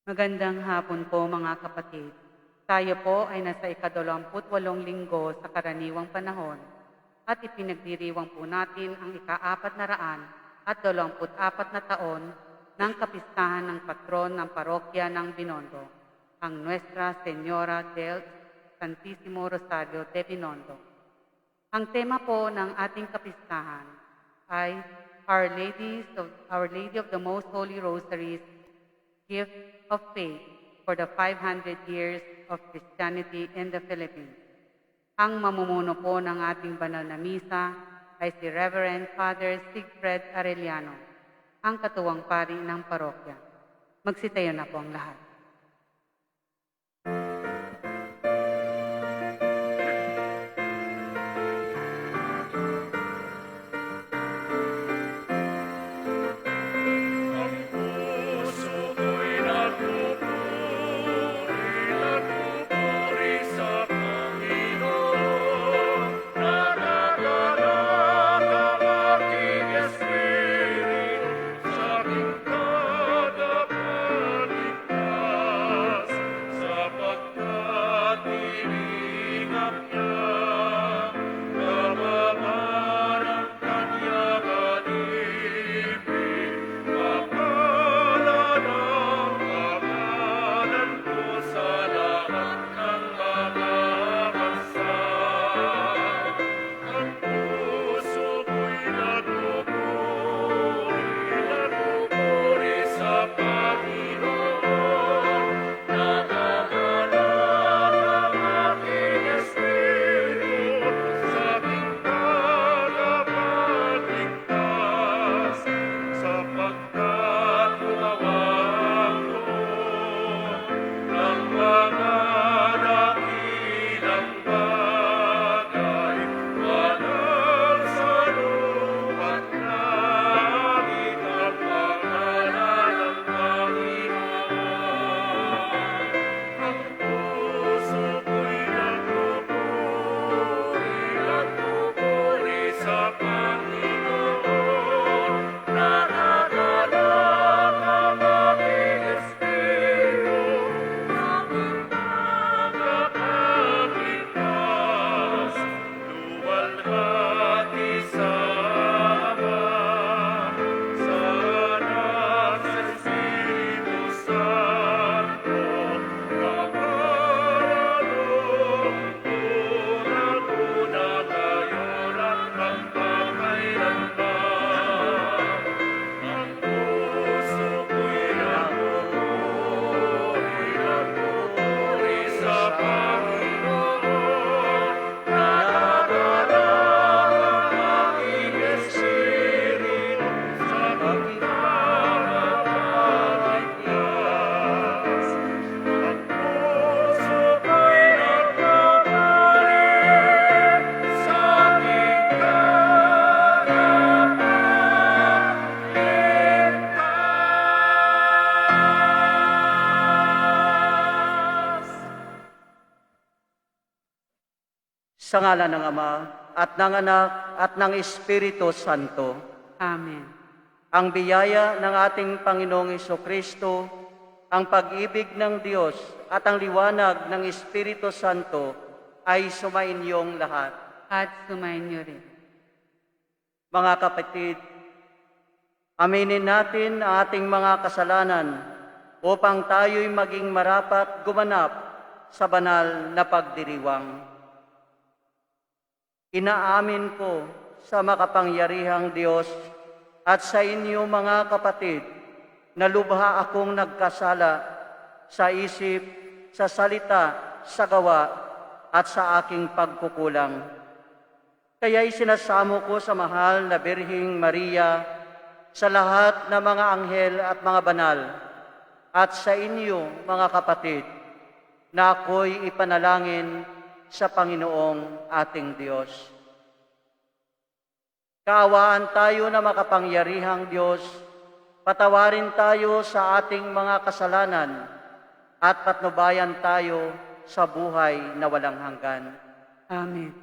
Magandang hapon po mga kapatid. Tayo po ay nasa ika-28 linggo sa karaniwang panahon at ipinagdiriwang po natin ang ika-424 na taon ng kapistahan ng patron ng parokya ng Binondo, ang Nuestra Señora del Santissimo Rosario de Binondo. Ang tema po ng ating kapistahan ay Our Lady of the Most Holy Rosaries Gift of Faith for the 500 years of Christianity in the Philippines. Ang mamumuno po ng ating banal na misa ay si Reverend Father Sigfred Arellano, ang katuwang pari ng parokya. Magsitayo na po ang lahat. Sa ngalan ng Ama, at ng Anak, at ng Espiritu Santo, Amen. ang biyaya ng ating Panginoong Jesucristo, ang pag-ibig ng Diyos, at ang liwanag ng Espiritu Santo ay sumainyong lahat. At sumainyo rin. Mga kapatid, aminin natin ang ating mga kasalanan upang tayo'y maging marapat gumanap sa banal na pagdiriwang. Inaamin ko sa makapangyarihang Diyos at sa inyo mga kapatid na lubha akong nagkasala sa isip, sa salita, sa gawa at sa aking pagkukulang. Kaya'y sinasamo ko sa mahal na Birhing Maria, sa lahat ng mga anghel at mga banal, at sa inyo mga kapatid, na ako'y ipanalangin sa Panginoong ating Diyos. Kaawaan tayo na makapangyarihang Diyos, patawarin tayo sa ating mga kasalanan at patnubayan tayo sa buhay na walang hanggan. Amen.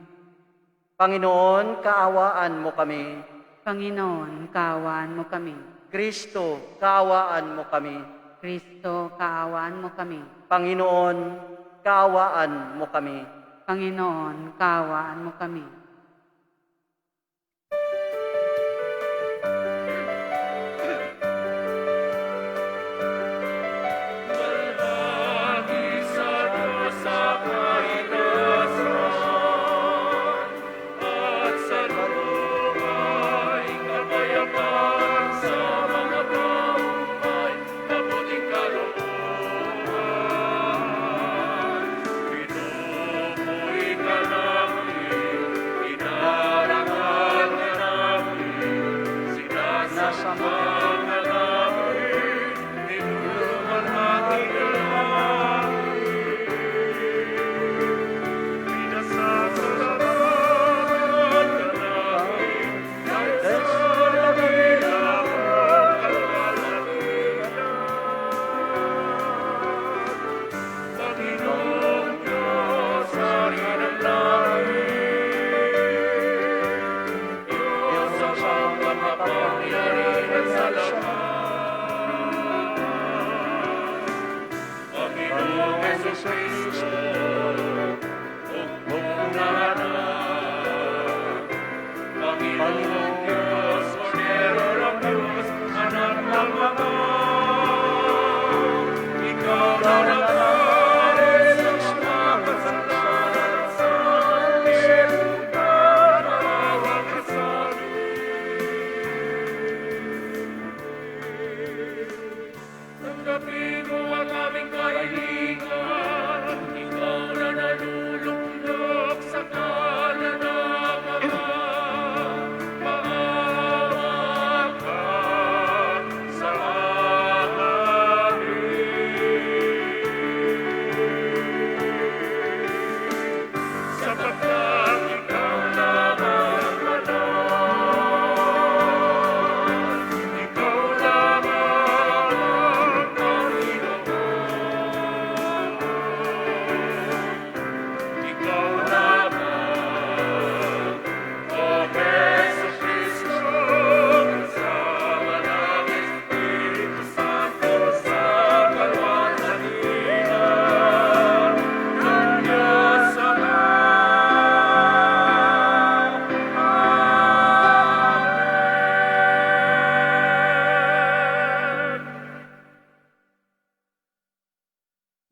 Panginoon, kaawaan mo kami. Panginoon, kaawaan mo kami. Kristo, kaawaan mo kami. Kristo, kaawaan mo kami. Panginoon, kaawaan mo kami. Panginoon, kaawaan mo kami.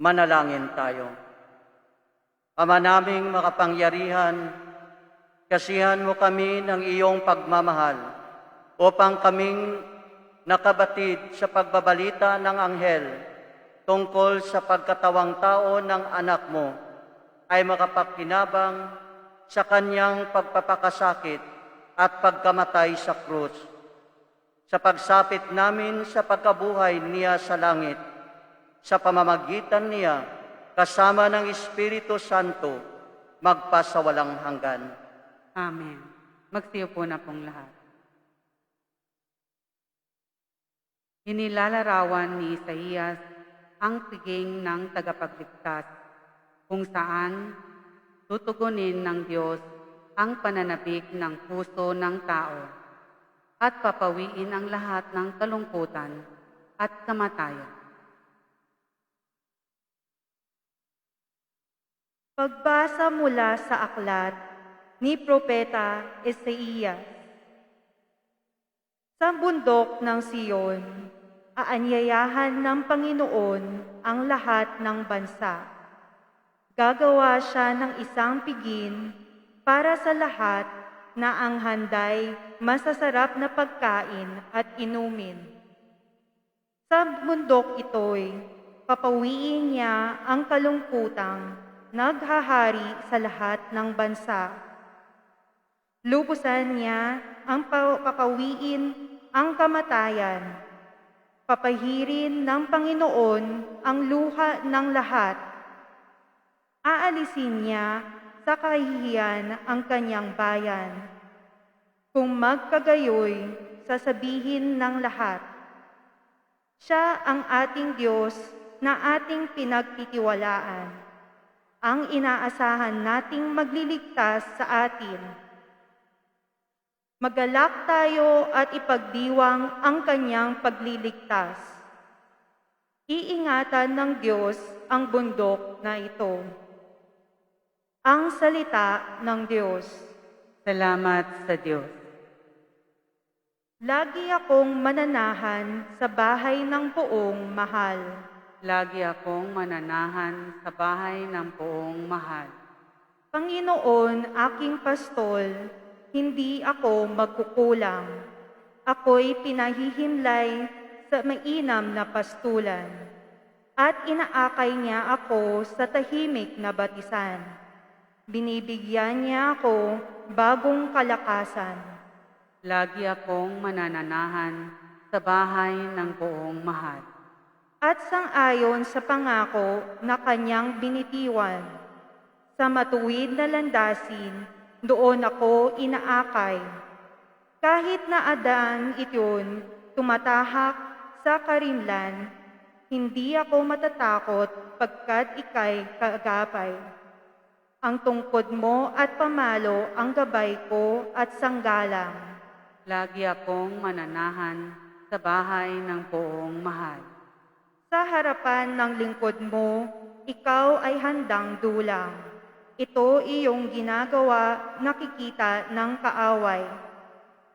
Manalangin tayo. Ama naming makapangyarihan, kasihan mo kami ng iyong pagmamahal upang kaming nakabatid sa pagbabalita ng anghel tungkol sa pagkatawang tao ng anak mo ay makapakinabang sa kanyang pagpapakasakit at pagkamatay sa krus. Sa pagsapit namin sa pagkabuhay niya sa langit, sa pamamagitan niya, kasama ng Espiritu Santo, magpasawalang hanggan. Amen. Magsiyo po na pong lahat. Inilalarawan ni Isaías ang piging ng tagapagligtas, kung saan tutugunin ng Diyos ang pananabik ng puso ng tao at papawiin ang lahat ng kalungkutan at kamatayan. Pagbasa mula sa aklat ni Propeta Isaías. Sa bundok ng Siyon, aanyayahan ng Panginoon ang lahat ng bansa. Gagawa siya ng isang piging para sa lahat na ang handay masasarap na pagkain at inumin. Sa bundok ito'y papawiin niya ang kalungkutang naghahari sa lahat ng bansa. Lubusan niya ang papawiin ang kamatayan. Papahirin ng Panginoon ang luha ng lahat. Aalisin niya sa kahihiyan ang kanyang bayan. Kung magkagayoy, sasabihin ng lahat, siya ang ating Diyos na ating pinagtitiwalaan, ang inaasahan nating magliligtas sa atin. Magalak tayo at ipagdiwang ang kanyang pagliligtas. Iingatan ng Diyos ang bundok na ito. Ang salita ng Diyos. Salamat sa Diyos. Lagi akong mananahan sa bahay ng poong mahal. Lagi akong mananahan sa bahay ng poong mahal. Panginoon, aking pastol, hindi ako magkukulang. Ako'y pinahihimlay sa mainam na pastulan, at inaakay niya ako sa tahimik na batisan. Binibigyan niya ako bagong kalakasan. Lagi akong manananahan sa bahay ng poong mahal. At sang-ayon sa pangako na kanyang binitiwan, sa matuwid na landasin, doon ako inaakay. Kahit na adaan iyon, tumatahak sa karimlan, hindi ako matatakot pagkat ika'y kaagapay. Ang tungkod mo at pamalo ang gabay ko at sanggalang. Lagi akong mananahan sa bahay ng poong mahal. Sa harapan ng lingkod mo, ikaw ay handang dulang. Ito iyong ginagawa, nakikita ng kaaway.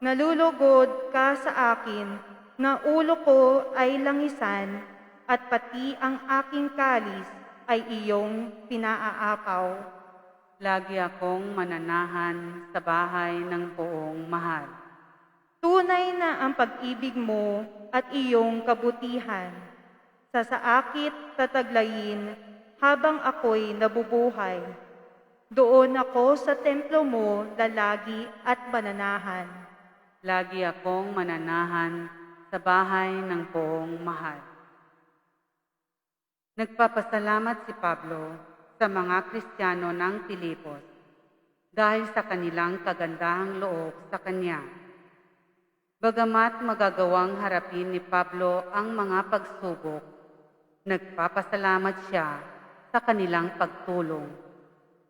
Nalulugod ka sa akin, na ulo ko ay langisan, at pati ang aking kalis ay iyong pinaaapaw. Lagi akong mananahan sa bahay ng poong mahal. Tunay na ang pag-ibig mo at iyong kabutihan. Sa saakit tataglayin habang ako'y nabubuhay. Doon ako sa templo mo lalagi at mananahan. Lagi akong mananahan sa bahay ng poong mahal. Nagpapasalamat si Pablo sa mga Kristiyano ng Pilipos dahil sa kanilang kagandahang loob sa kanya. Bagamat magagawang harapin ni Pablo ang mga pagsubok, nagpapasalamat siya sa kanilang pagtulong.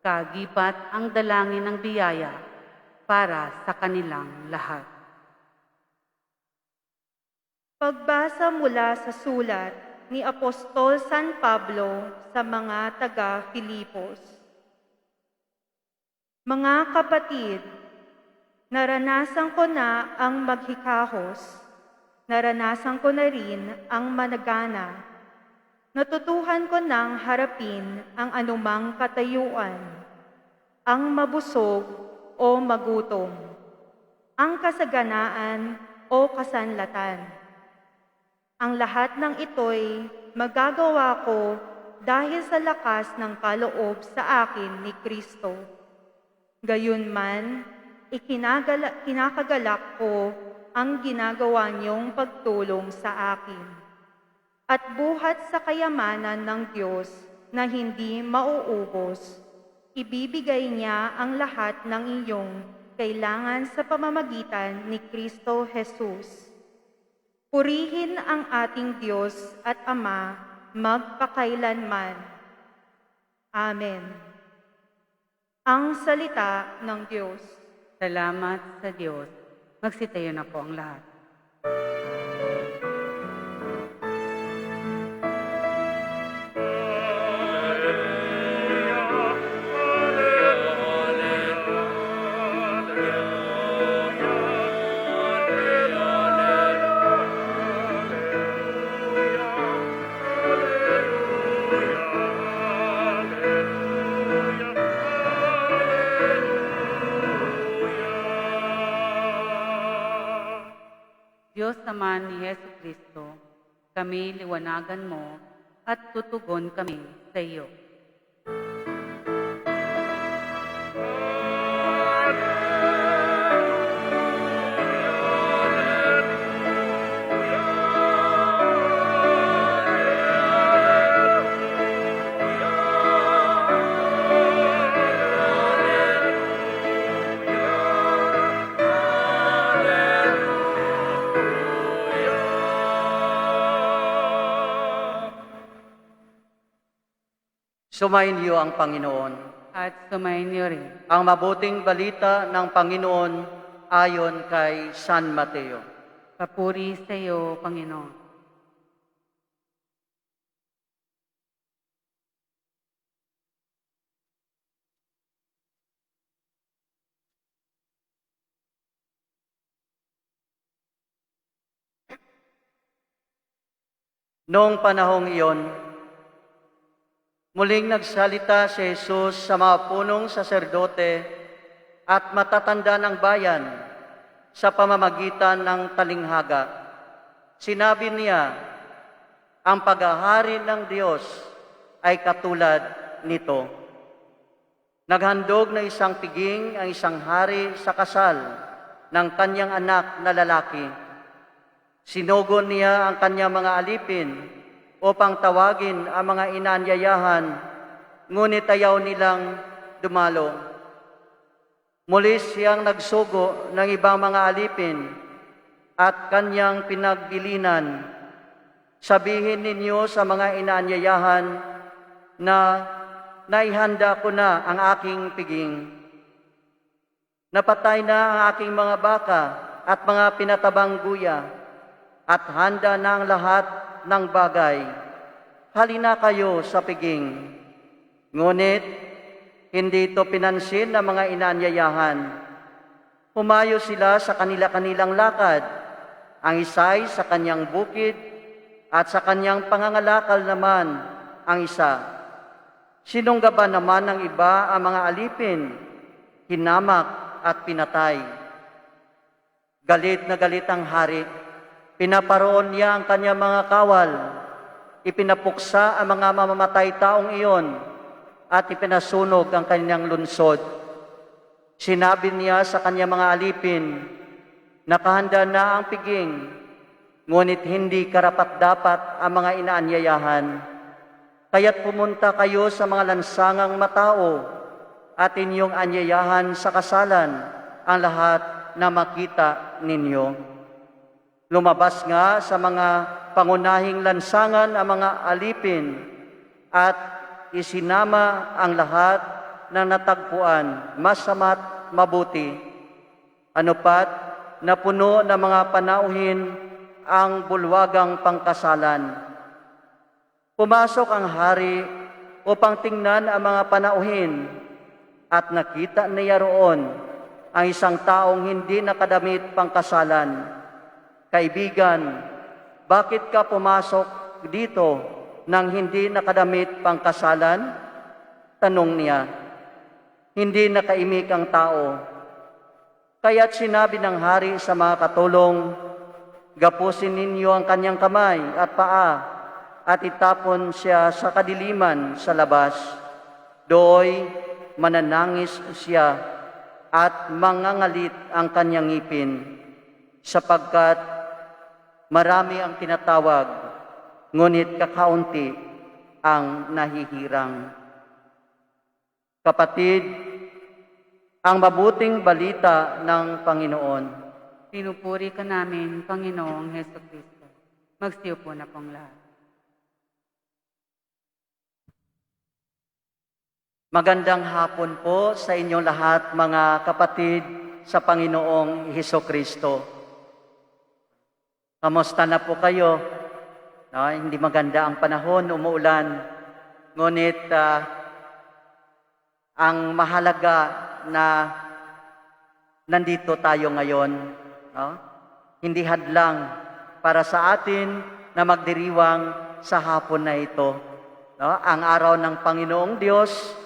Kagibat ang dalangin ng biyaya para sa kanilang lahat. Pagbasa mula sa sulat ni Apostol San Pablo sa mga taga-Filipos. Mga kapatid, naranasan ko na ang maghikahos, naranasan ko na rin ang managana. Natutuhan ko nang harapin ang anumang katayuan, ang mabusog o magutom, ang kasaganaan o kasanlatan. Ang lahat ng ito'y magagawa ko dahil sa lakas ng kaloob sa akin ni Kristo. Gayunman, kinakagalak ko ang ginagawa niyong pagtulong sa akin. At buhat sa kayamanan ng Diyos na hindi mauubos, ibibigay niya ang lahat ng iyong kailangan sa pamamagitan ni Kristo Jesus. Purihin ang ating Diyos at Ama magpakailanman. Amen. Ang salita ng Diyos. Salamat sa Diyos. Magsitayo na po ang lahat. Diyos naman ni Jesucristo, kami liwanagan mo at tutugon kami sa iyo. Sumainyo ang Panginoon. At sumayin niyo rin. Ang mabuting balita ng Panginoon ayon kay San Mateo. Papuri sa iyo, Panginoon. Noong panahong iyon, muling nagsalita si Jesus sa mga punong saserdote at matatanda ng bayan sa pamamagitan ng talinghaga. Sinabi niya, ang paghahari ng Diyos ay katulad nito. Naghandog na isang piging ang isang hari sa kasal ng kanyang anak na lalaki. Sinugon niya ang kanyang mga alipin upang tawagin ang mga inaanyayahan, ngunit ayaw nilang dumalo. Muli siyang nagsugo ng ibang mga alipin at kanyang pinagbilinan, sabihin ninyo sa mga inaanyayahan na naihanda ko na ang aking piging. Napatay na ang aking mga baka at mga pinatabang guya, at handa na ang lahat ng bagay. Halina kayo sa piging. Ngunit, hindi ito pinansin ng mga inaanyayahan. Humayo sila sa kanila-kanilang lakad, ang isa'y sa kanyang bukid, at sa kanyang pangangalakal naman ang isa. Sinunggaban naman ng iba ang mga alipin, hinamak at pinatay. Galit na galit ang hari. Pinaparoon niya ang kanyang mga kawal. Ipinapuksa ang mga mamamatay taong iyon at ipinasunog ang kanyang lunsod. Sinabi niya sa kanyang mga alipin, nakahanda na ang piging, ngunit hindi karapat-dapat ang mga inaanyayahan. Kaya't pumunta kayo sa mga lansangang matao at inyong anyayahan sa kasalan ang lahat na makita ninyo. Lumabas nga sa mga pangunahing lansangan ang mga alipin at isinama ang lahat ng natagpuan, masama't mabuti. Ano pat, napuno ng mga panauhin ang bulwagang pangkasalan. Pumasok ang hari upang tingnan ang mga panauhin at nakita niya roon ang isang taong hindi nakadamit pangkasalan. Kaibigan, bakit ka pumasok dito nang hindi nakadamit pangkasalan? Tanong niya. Hindi nakaimik ang tao. Kaya't sinabi ng hari sa mga katulong, gapusin ninyo ang kanyang kamay at paa at itapon siya sa kadiliman sa labas. Dooy mananangis siya at mangangalit ang kanyang ngipin, sapagkat marami ang tinatawag, ngunit kakaunti ang nahihirang. Kapatid, ang mabuting balita ng Panginoon. Pinupuri ka namin, Panginoong Heso Kristo. Magsiupo na pong lahat. Magandang hapon po sa inyong lahat, mga kapatid sa Panginoong Heso Kristo. Kamusta na po kayo? No, hindi maganda ang panahon, umuulan. Ngunit ang mahalaga na nandito tayo ngayon, no? Hindi hadlang para sa atin na magdiriwang sa hapon na ito. No? Ang araw ng Panginoong Diyos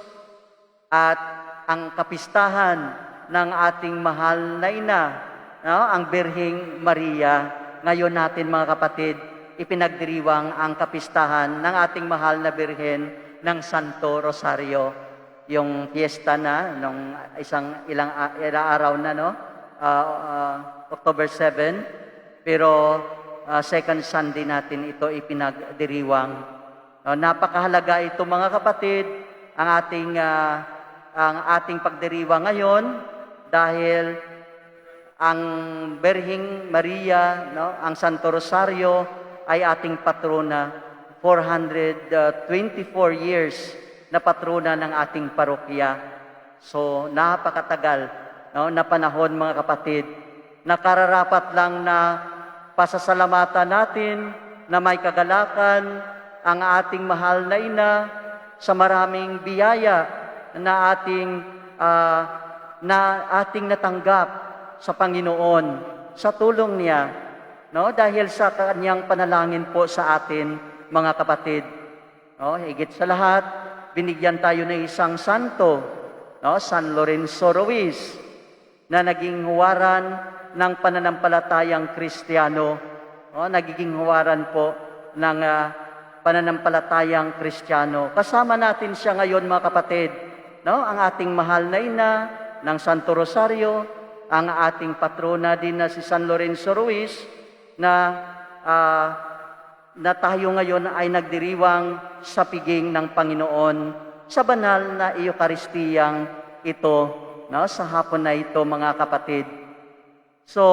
at ang kapistahan ng ating mahal na ina, no? Ang Birheng Maria. Ngayon natin, mga kapatid, ipinagdiriwang ang kapistahan ng ating mahal na Birhen ng Santo Rosario. Yung fiesta na, nung ilang araw na, no? October 7, pero second Sunday natin ito ipinagdiriwang. Napakahalaga ito, mga kapatid, ang ating pagdiriwang ngayon dahil ang Birheng Maria, no, ang Santo Rosario ay ating patrona. 424 years na patrona ng ating parokya. So, napakatagal, no, na panahon, mga kapatid. Nakararapat lang na pasasalamatan natin na may kagalakan ang ating mahal na ina sa maraming biyaya na ating natanggap sa Panginoon, sa tulong niya, no? Dahil sa kanyang panalangin po sa atin mga kapatid. No, higit sa lahat, binigyan tayo ng isang santo, no, San Lorenzo Ruiz, na naging huwaran ng pananampalatayang Kristiyano. No, nagiging huwaran po ng pananampalatayang Kristiyano. Kasama natin siya ngayon mga kapatid, no, ang ating mahal na ina ng Santo Rosario, ang ating patrona din na si San Lorenzo Ruiz, na tayo ngayon ay nagdiriwang sa piging ng Panginoon sa banal na Eukaristiyang ito, no, sa hapon na ito mga kapatid. So,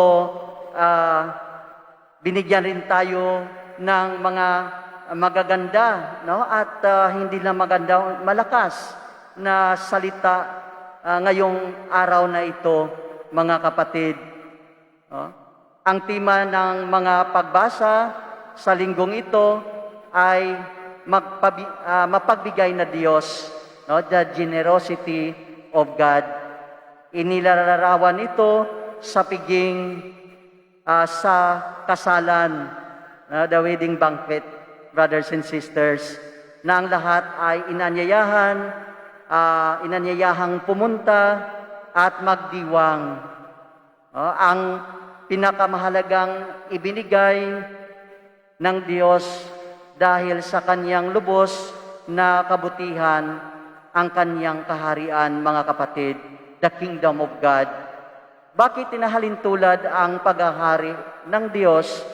binigyan rin tayo ng mga magaganda, no, at hindi na maganda, malakas na salita ngayong araw na ito mga kapatid. No? Ang tema ng mga pagbasa sa linggong ito ay mapagbigay na Diyos, no? The generosity of God. Inilalarawan ito sa piging sa kasalan, the wedding banquet, brothers and sisters, na ang lahat ay inanyayahang pumunta at magdiwang. Ang pinakamahalagang ibinigay ng Diyos dahil sa kanyang lubos na kabutihan, ang kanyang kaharian, mga kapatid, the kingdom of God. Bakit tinahalin tulad ang paghahari ng Diyos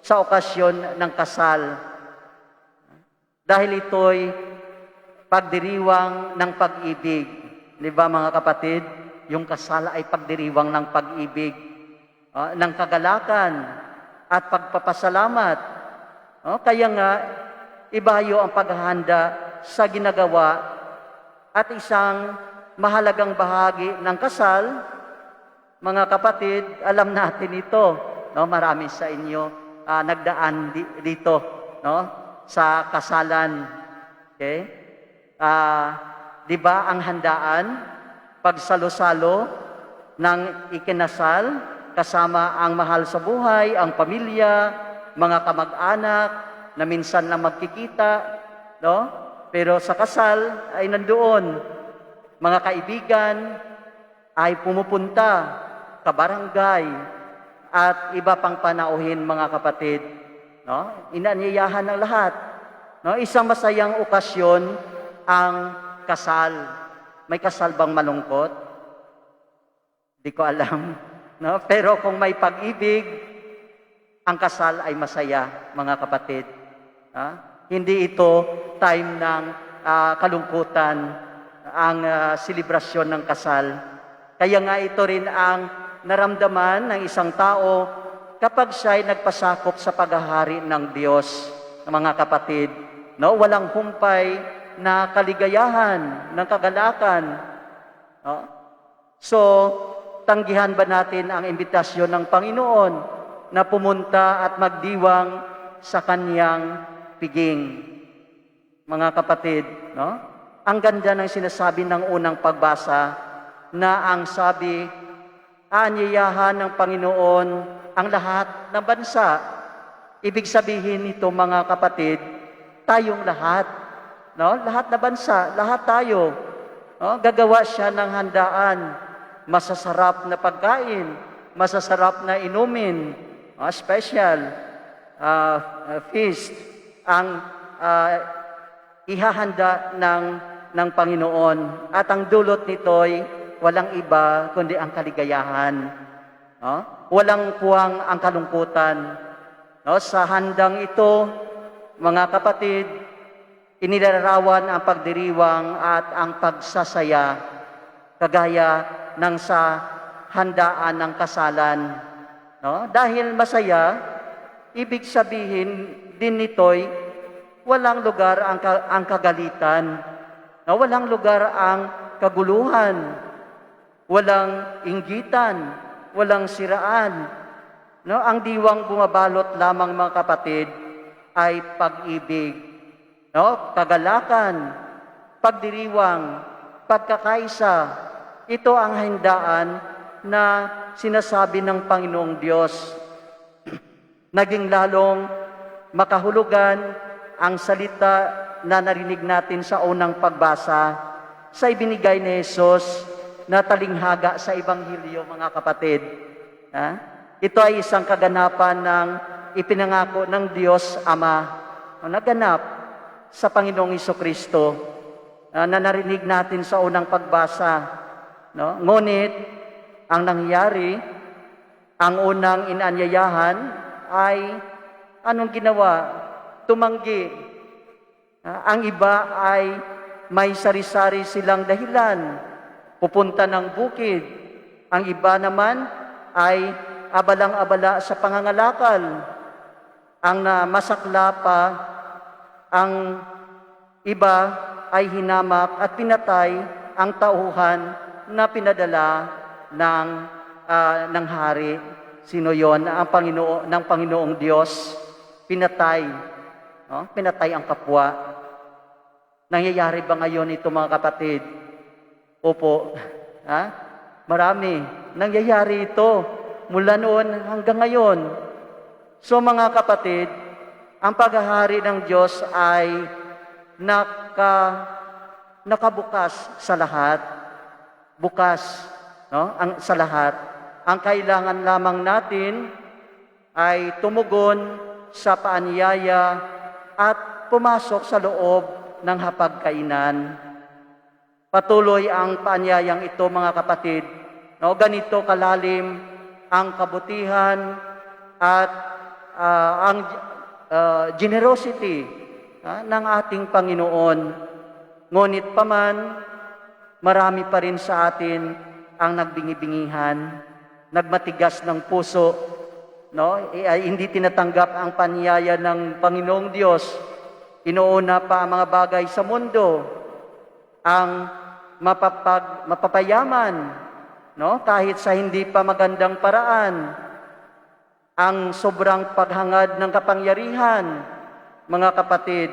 sa okasyon ng kasal? Dahil ito'y pagdiriwang ng pag-ibig. Di ba mga kapatid? Yung kasal ay pagdiriwang ng pag-ibig, ng kagalakan at pagpapasalamat. Kaya nga, ibayo ang paghahanda sa ginagawa at isang mahalagang bahagi ng kasal. Mga kapatid, alam natin ito. No? Marami sa inyo nagdaan dito, no? Sa kasalan. Okay? Di ba ang handaan, pagsalo-salo ng ikinasal, kasama ang mahal sa buhay, ang pamilya, mga kamag-anak na minsan lang magkikita, no? Pero sa kasal ay nandoon. Mga kaibigan ay pumupunta, kabarangay, at iba pang panauhin, mga kapatid. No? Inanyayahan ng lahat. No? Isang masayang okasyon ang kasal. May kasal bang malungkot? Di ko alam. No? Pero kung may pag-ibig, ang kasal ay masaya, mga kapatid. Hindi ito time ng kalungkutan, ang selebrasyon ng kasal. Kaya nga ito rin ang naramdaman ng isang tao kapag siya ay nagpasakop sa paghahari ng Diyos, mga kapatid. No? Walang humpay na kaligayahan, ng kagalakan. No? So, tanggihan ba natin ang imbitasyon ng Panginoon na pumunta at magdiwang sa kanyang piging? Mga kapatid, no? Ang ganda ng sinasabi ng unang pagbasa na ang sabi, aanyayahan ng Panginoon ang lahat ng bansa. Ibig sabihin nito, mga kapatid, tayong lahat, no? Lahat na bansa, lahat tayo, no? Gagawa siya ng handaan, masasarap na pagkain, masasarap na inumin, special feast ang ihahanda ng Panginoon. At ang dulot nito'y walang iba kundi ang kaligayahan. Walang puwang ang kalungkutan. Sa handang ito, mga kapatid, inilalarawan ang pagdiriwang at ang pagsasaya, kagaya ng sa handaan ng kasalan. Dahil masaya, ibig sabihin din nito'y walang lugar ang kagalitan, walang lugar ang kaguluhan, walang inggitan, walang siraan. Ang diwang bumabalot lamang, mga kapatid, ay pag-ibig, kagalakan, pagdiriwang, pagkakaisa. Ito ang handaan na sinasabi ng Panginoong Diyos. Naging lalong makahulugan ang salita na narinig natin sa unang pagbasa sa ibinigay ni Jesus na talinghaga sa Ebanghelyo, mga kapatid. Ito ay isang kaganapan ng ipinangako ng Diyos Ama na naganap sa Panginoong Hesukristo na narinig natin sa unang pagbasa. No? Ngunit, ang nangyari, ang unang inanyayahan ay anong ginawa? Tumanggi. Ang iba ay may sari-sari silang dahilan. Pupunta ng bukid. Ang iba naman ay abalang-abala sa pangangalakal. Ang masakla pa, ang iba ay hinamak at pinatay ang tauhan na pinadala ng hari. Sino yon? Ang Panginoong Diyos. Pinatay. No? Pinatay ang kapwa. Nangyayari ba ngayon ito, mga kapatid? Opo. Marami. Nangyayari ito mula noon hanggang ngayon. So, mga kapatid, ang paghahari ng Diyos ay nakabukas sa lahat. Bukas, no? Sa lahat. Ang kailangan lamang natin ay tumugon sa paanyaya at pumasok sa loob ng hapagkainan. Patuloy ang paanyayang ito, mga kapatid. No? Ganito kalalim ang kabutihan at ang generosity ng ating Panginoon. Ngunit paman, marami pa rin sa atin ang nagbingi-bingihan, nagmatigas ng puso, no? Ay hindi tinatanggap ang paanyaya ng Panginoong Diyos. Inuuna pa ang mga bagay sa mundo, ang mapapayaman, no? Kahit sa hindi pa magandang paraan, ang sobrang paghangad ng kapangyarihan, mga kapatid,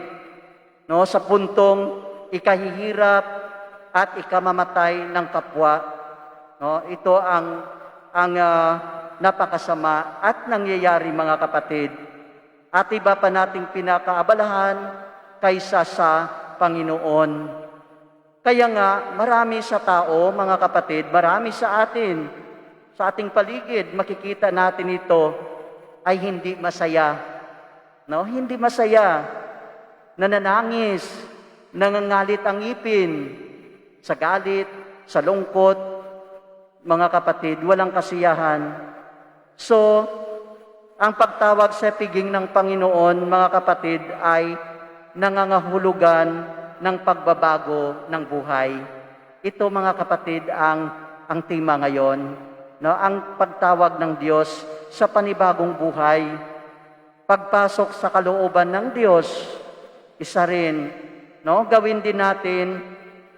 no? Sa puntong ikahihirap at ikamamatay ng kapwa. No? Ito ang napakasama at nangyayari, mga kapatid. At iba pa nating pinakaabalahan kaysa sa Panginoon. Kaya nga, marami sa tao, mga kapatid, marami sa atin, sa ating paligid, makikita natin ito, ay hindi masaya. No? Hindi masaya. Nananangis, nangangalit ang ngipin, sa galit, sa lungkot, mga kapatid, walang kasiyahan. So, ang pagtawag sa piging ng Panginoon, mga kapatid, ay nangangahulugan ng pagbabago ng buhay. Ito, mga kapatid, ang tema ngayon. No? Ang pagtawag ng Diyos sa panibagong buhay. Pagpasok sa kalooban ng Diyos, isa rin, no? Gawin din natin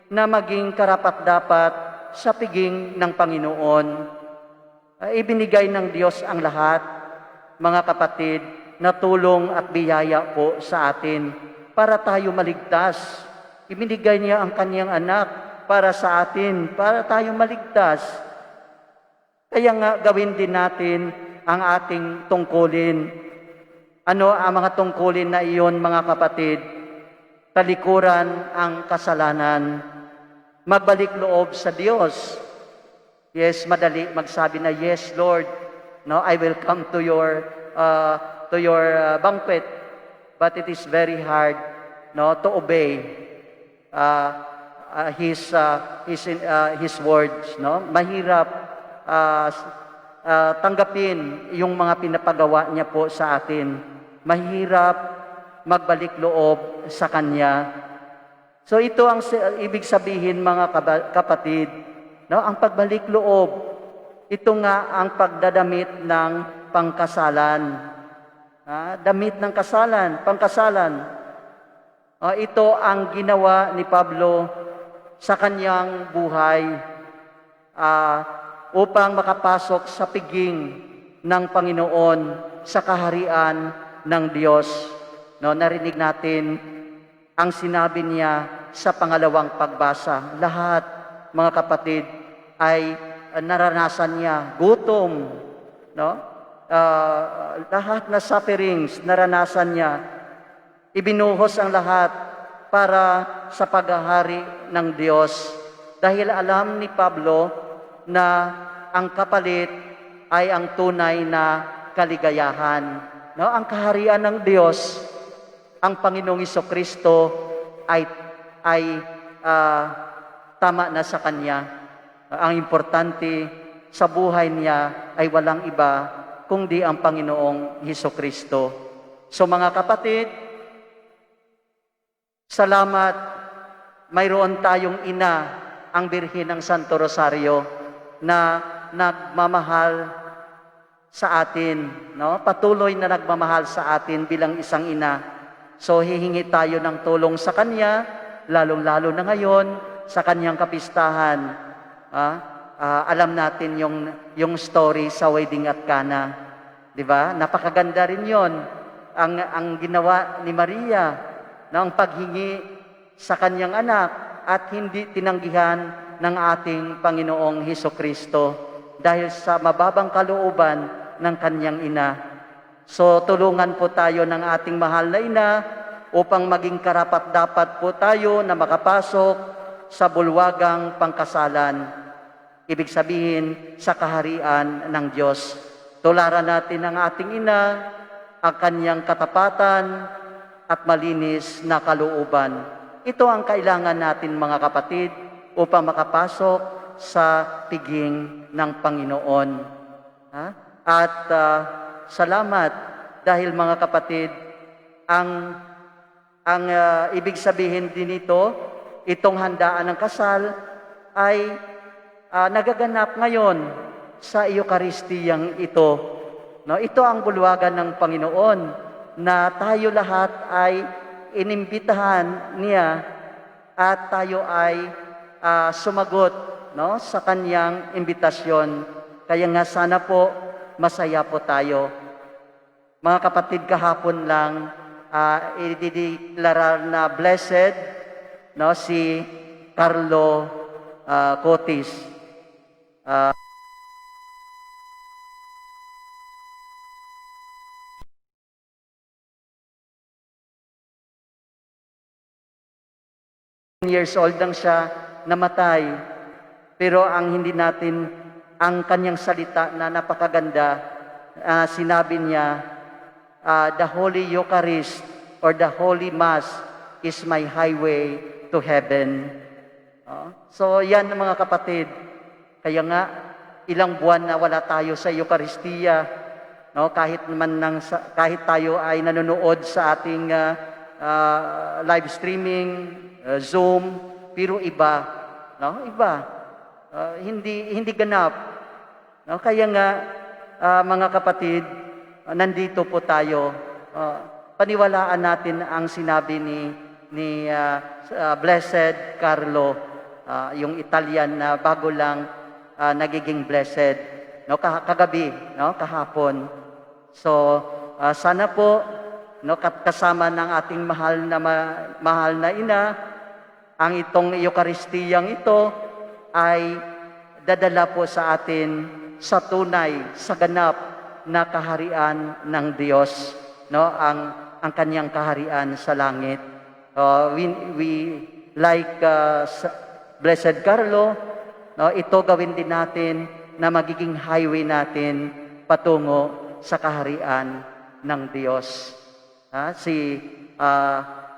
na maging karapat-dapat sa piging ng Panginoon. Ibinigay ng Diyos ang lahat, mga kapatid, na tulong at biyaya po sa atin para tayo maligtas. Ibinigay niya ang kanyang anak para sa atin, para tayo maligtas. Kaya nga gawin din natin ang ating tungkulin. Ano ang mga tungkulin na iyon, mga kapatid? Talikuran ang kasalanan. Magbalik loob sa Diyos. Yes, madali magsabi na, yes, Lord, no, I will come to your banquet, but it is very hard, no, to obey his words, no. Mahirap tanggapin yung mga pinapagawa niya po sa atin. Mahirap magbalik loob sa Kanya. So ito ang ibig sabihin, mga kapatid, no? Ang pagbalik loob, ito nga ang pagdadamit ng pangkasalan. Damit ng kasalan, pangkasalan. Ito ang ginawa ni Pablo sa kanyang buhay upang makapasok sa piging ng Panginoon, sa kaharian ng Diyos. No, narinig natin ang sinabi niya sa pangalawang pagbasa. Lahat, mga kapatid, ay naranasan niya. Gutom, no? Lahat na sufferings, naranasan niya. Ibinuhos ang lahat para sa paghahari ng Diyos. Dahil alam ni Pablo na ang kapalit ay ang tunay na kaligayahan. No? Ang kaharian ng Diyos, ang Panginoong Hesukristo ay tama na sa Kanya. Ang importante sa buhay niya ay walang iba kundi ang Panginoong Hesukristo. So mga kapatid, salamat, mayroon tayong ina, ang Birhen ng Santo Rosario, na nagmamahal sa atin, no? Patuloy na nagmamahal sa atin bilang isang ina. So hihingi tayo ng tulong sa Kanya, lalong-lalo na ngayon sa Kanyang kapistahan. Alam natin yung story sa wedding at Cana, di ba? Napakaganda rin yon. Ang ginawa ni Maria, na ang paghingi sa kanyang anak at hindi tinanggihan ng ating Panginoong Hesukristo dahil sa mababang kalooban ng kanyang ina. So tulungan po tayo ng ating mahal na ina upang maging karapat-dapat po tayo na makapasok sa bulwagang pangkasalan. Ibig sabihin, sa kaharian ng Diyos. Tularan natin ang ating ina, ang kanyang katapatan at malinis na kalooban. Ito ang kailangan natin mga kapatid upang makapasok sa piging ng Panginoon. At salamat dahil mga kapatid, ang ibig sabihin din itong handaan ng kasal ay nagaganap ngayon sa Eukaristiyang ito. No, ito ang bulwagan ng Panginoon na tayo lahat ay inimbitahan niya at tayo ay sumagot, no, sa kanyang imbitasyon. Kaya nga sana po masaya po tayo. Mga kapatid, kahapon lang idideklara na blessed, no, si Carlo Cotis. Years old lang siya, namatay. Pero ang hindi natin, ang kanyang salita na napakaganda, sinabi niya, the Holy Eucharist or the Holy Mass is my highway to heaven. So yan mga kapatid, kaya nga ilang buwan na wala tayo sa Eucharistia, no? Kahit tayo ay nanonood sa ating live streaming, Zoom, pero iba, no? Iba. Hindi ganap. No? Kaya nga mga kapatid, nandito po tayo. Paniwalaan natin ang sinabi ni Blessed Carlo, yung Italian na bago lang nagiging blessed, no? Kagabi, no? Kahapon. So sana po, no, kasama ng ating mahal na ina, ang itong Eukaristiyang ito ay dadala po sa atin sa tunay, sa ganap na kaharian ng Diyos, no? Ang kanyang kaharian sa langit. We like Blessed Carlo, no? Ito gawin din natin na magiging highway natin patungo sa kaharian ng Diyos.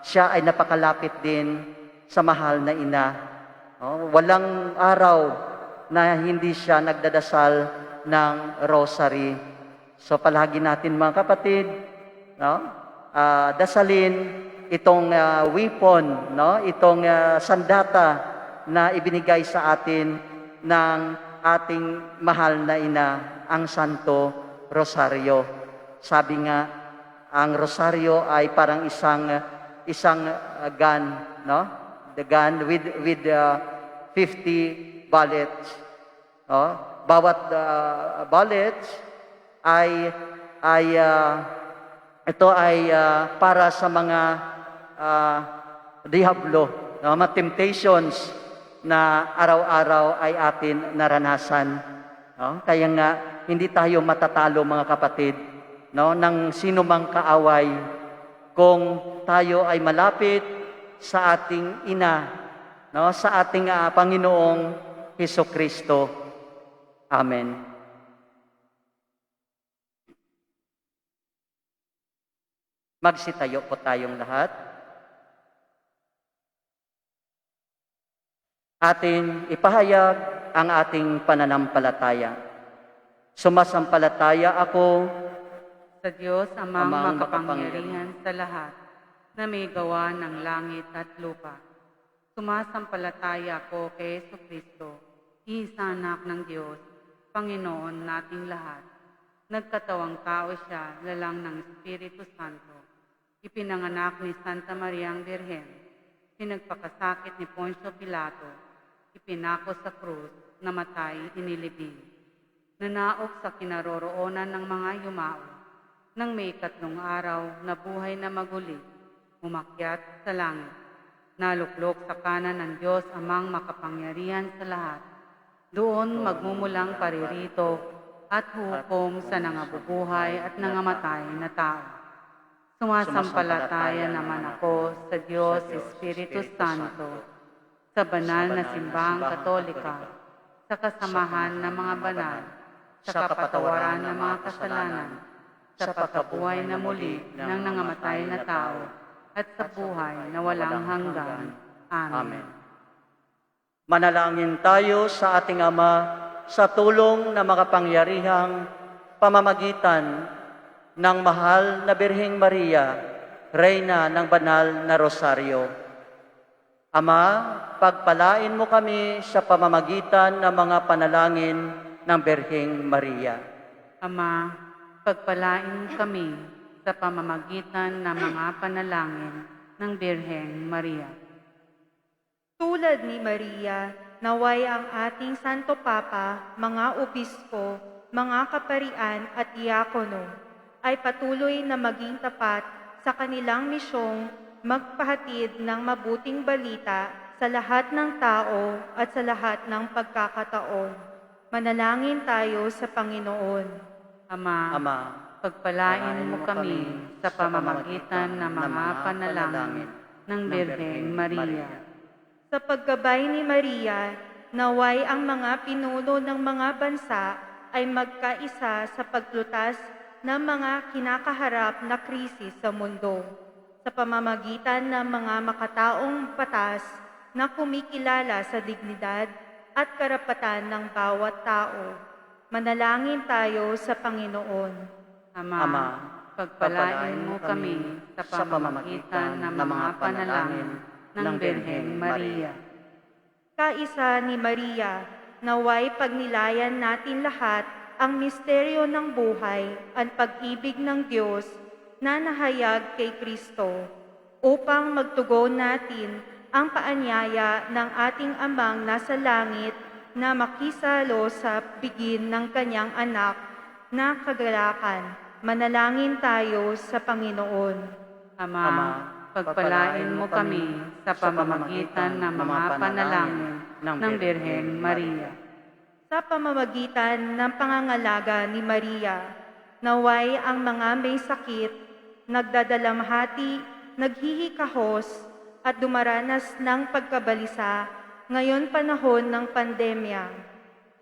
Siya ay napakalapit din sa mahal na ina. Walang araw na hindi siya nagdadasal ng rosary. So palagi natin mga kapatid, no, dasalin itong weapon, no, itong sandata na ibinigay sa atin ng ating mahal na ina, ang Santo Rosario. Sabi nga, ang rosaryo ay parang isang gun, no? The gun with 50 bullets. Bawat bullets ito ay para sa mga diablo, no? Mga temptations na araw-araw ay atin naranasan. No? Kaya nga hindi tayo matatalo mga kapatid, no, ng sino mang kaaway, kung tayo ay malapit sa ating ina, no, sa ating Panginoong Hesukristo. Amen. Magsitayo po tayong lahat. Atin ipahayag ang ating pananampalataya. Sumasampalataya ako Sa Diyos amang Amang makapangyarihan sa lahat, na may gawa ng langit at lupa. Sumasampalataya ako kay Jesucristo, isa anak ng Diyos, Panginoon nating lahat. Nagkatawang tao siya, lalang ng Espiritu Santo. Ipinanganak ni Santa Mariang Birhen. Pinagpakasakit ni Poncio Pilato. Ipinako sa krus, namatay, inilibing. Nanaok sa kinaroroonan ng mga yumao. Nang may 3 araw, nabuhay na maguli, umakyat sa langit. Naluklok sa kanan ng Diyos amang makapangyarihan sa lahat. Doon magmumulang paririto at hukom sa nangabubuhay at nangamatay na tao. Sumasampalataya naman ako sa Diyos Espiritu Santo, sa banal na simbahang katolika, sa kasamahan ng mga banal, sa kapatawaran ng mga kasalanan, sa pagkabuhay na muli ng nangamatay na tao, at sa buhay na walang hanggan. Amen. Manalangin tayo sa ating Ama sa tulong na makapangyarihang pamamagitan ng mahal na Birheng Maria, Reyna ng Banal na Rosaryo. Ama, pagpalain mo kami sa pamamagitan ng mga panalangin ng Birheng Maria. Ama, pagpalain mo kami sa pamamagitan ng mga panalangin ng Birheng Maria. Tulad ni Maria, naway ang ating Santo Papa, mga obispo, mga kaparian at diakono ay patuloy na maging tapat sa kanilang misyong magpahatid ng mabuting balita sa lahat ng tao at sa lahat ng pagkakataon. Manalangin tayo sa Panginoon. Ama, pagpalain mo kami sa pamamagitan ng mga panalangin ng Birheng Maria. Sa paggabay ni Maria, naway ang mga pinuno ng mga bansa ay magkaisa sa paglutas ng mga kinakaharap na krisis sa mundo, sa pamamagitan ng mga makataong batas na kumikilala sa dignidad at karapatan ng bawat tao. Manalangin tayo sa Panginoon. Ama, pagpalain mo kami sa pamamagitan ng mga panalangin ng Birheng Maria. Kaisa ni Maria, naway pagnilayan natin lahat ang misteryo ng buhay at pag-ibig ng Diyos na nahayag kay Kristo, upang magtugon natin ang paanyaya ng ating Amang nasa langit na makisalo sa bigin ng kanyang anak na kagalakan. Manalangin tayo sa Panginoon. Ama, pagpalain mo kami sa pamamagitan ng mga panalangin ng Birheng Maria. Sa pamamagitan ng pangangalaga ni Maria, naway ang mga may sakit, nagdadalamhati, naghihikahos, at dumaranas ng pagkabalisa ngayon panahon ng pandemya,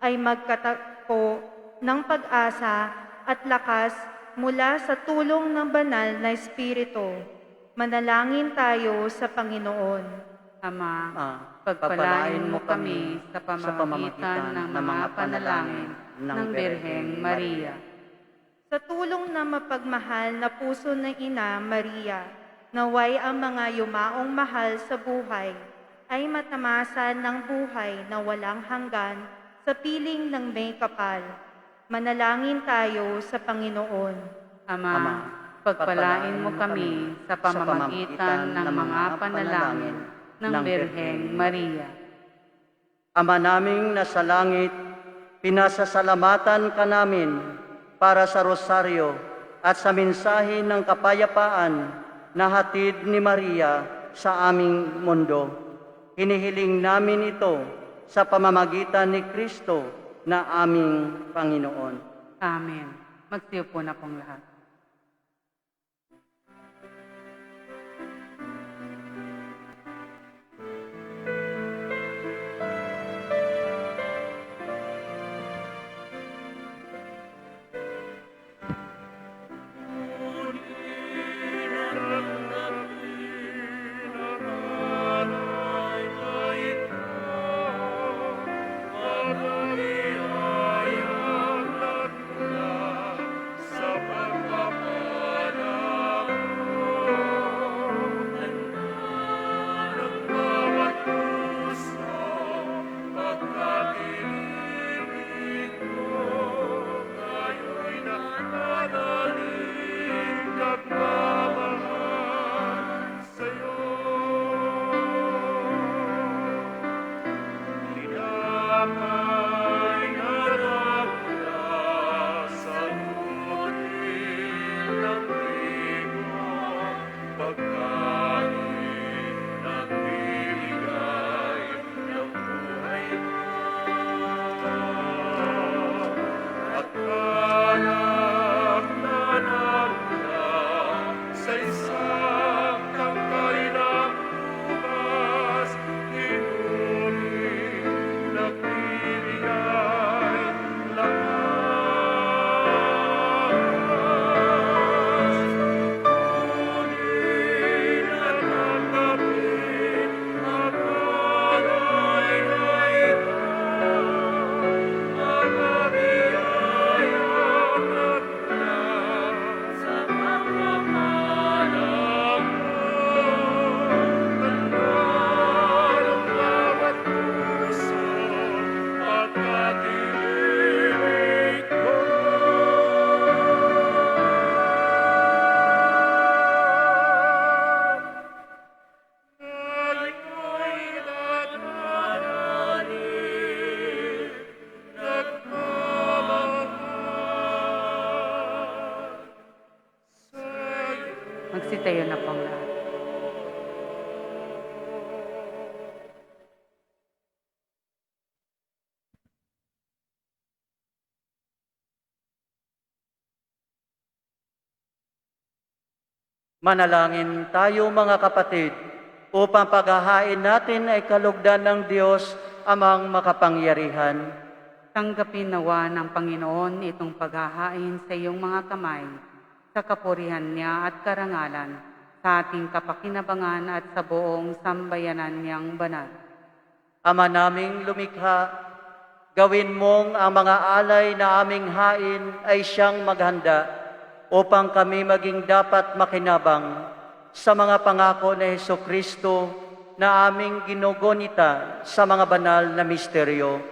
ay magkatakpo ng pag-asa at lakas mula sa tulong ng banal na Espiritu. Manalangin tayo sa Panginoon. Ama, pagpalain mo kami sa pamamagitan ng mga panalangin ng Birheng Maria. Sa tulong na mapagmahal na puso ng Ina Maria, naway ang mga yumaong mahal sa buhay ay matamasan ng buhay na walang hanggan sa piling ng may kapal. Manalangin tayo sa Panginoon. Ama, pagpalain mo kami sa pamamagitan ng mga panalangin ng Birheng Maria. Ama naming nasa langit, pinasasalamatan ka namin para sa rosaryo at sa mensahe ng kapayapaan na hatid ni Maria sa aming mundo. Hinihiling namin ito sa pamamagitan ni Kristo na aming Panginoon. Amen. Magsiupo na pong lahat. Manalangin tayo mga kapatid, upang paghahain natin ay kalugdan ng Diyos amang makapangyarihan. Tanggapin nawa ng Panginoon itong paghahain sa iyong mga kamay, sa kapurihan niya at karangalan, sa ating kapakinabangan at sa buong sambayanan niyang banal. Ama naming lumikha, gawin mong ang mga alay na aming hain ay siyang maghanda upang kami maging dapat makinabang sa mga pangako ni Hesukristo na aming ginugunita sa mga banal na misteryo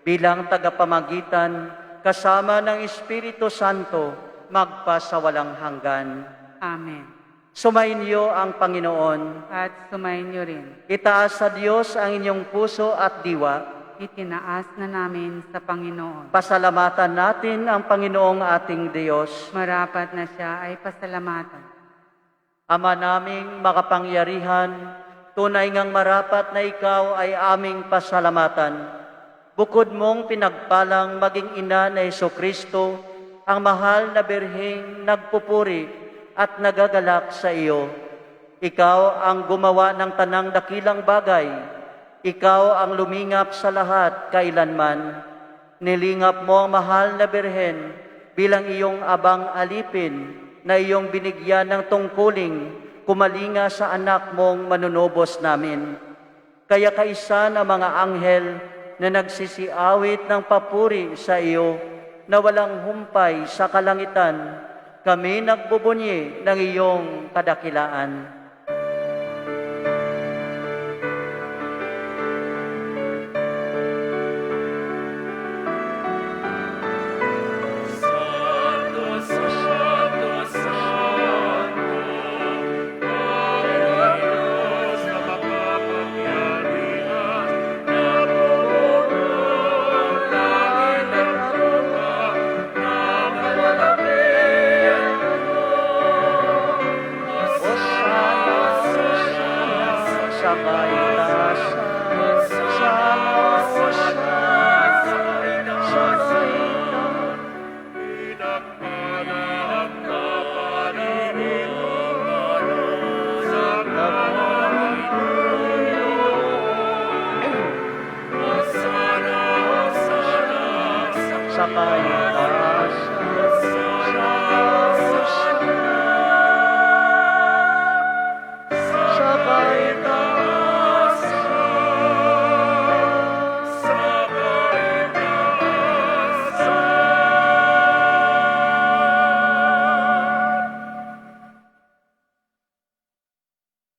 bilang tagapamagitan kasama ng Espiritu Santo magpasawalang hanggan. Amen. Sumainyo ang Panginoon. At sumayin niyo rin. Itaas sa Diyos ang inyong puso at diwa. Itinaas na namin sa Panginoon. Pasalamatan natin ang Panginoong ating Diyos. Marapat na siya ay pasalamatan. Ama naming makapangyarihan, tunay ngang marapat na ikaw ay aming pasalamatan. Bukod mong pinagpalang maging ina na Hesukristo, ang mahal na birheng nagpupuri at nagagalak sa iyo. Ikaw ang gumawa ng tanang dakilang bagay. Ikaw ang lumingap sa lahat kailanman. Nilingap mo ang mahal na birhen bilang iyong abang alipin na iyong binigyan ng tungkuling kumalinga sa anak mong manunubos namin. Kaya kaisa ng mga anghel na nagsisiawit ng papuri sa iyo na walang humpay sa kalangitan, kami nagbubunyi ng iyong kadakilaan.